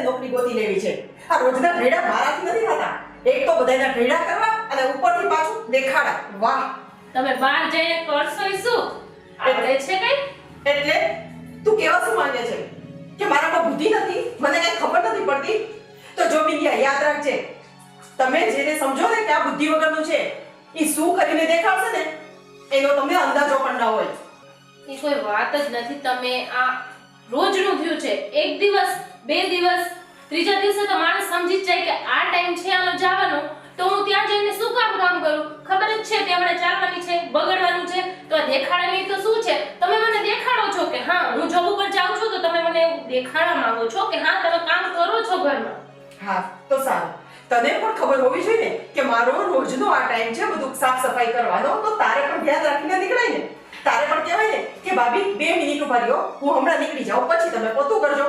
નોકરી ગોતી લેવી છે. આ રોજના ઢેડા મારાથી નથી થતા. એક તો બધાના ઢેડા કરવા અને ઉપરથી પાછું દેખાડા. વાહ! તમે બહાર જઈને કરશો શું? આવડે છે કઈ? એટલે તું કેવા શું માંગે છે કે મારામાં બુદ્ધિ નથી, મને કઈ ખબર નથી પડતી? તો જો બિલિયા યાદ રાખજે, તમે જેને સમજો ને કે આ બુદ્ધિ વગરનું છે, એ શું કરીને દેખાડશે ને એનો તમને અંદાજો પણ ના હોય. એ કોઈ વાત જ નથી. તમે આ રોજનું થયું છે. એક દિવસ, બે દિવસ, ત્રીજા દિવસે તો માણસ સમજી જ જાય કે આ ટાઈમ છે આનો જવાનો, તો હું ત્યાં જઈને શું કામ કરું? ખબર જ છે કે હમણાં ચાલવાની છે, બગડવાનું છે, તો આ દેખાડવાની તો શું છે? તમે મને દેખાડો છો કે હા હું જોબ ઉપર જાઉં છું, તો તમે મને એવું દેખાડવા માંગો છો કે હા તમે કામ કરો છો ઘરમાં. હા તો સારું, તને પણ ખબર હોવી જોઈએ ને કે મારો રોજનો આ ટાઈમ છે બધું સાફ સફાઈ કરવાનો, તો તારે પણ ધ્યાન રાખીને નીકળાય ને. તારે પણ કહેવાય ને કે ભાભી 2 મિનિટ ઉભા રહ્યો, હું હમણાં નીકળી જાઉં, પછી તમે પોતું કરજો.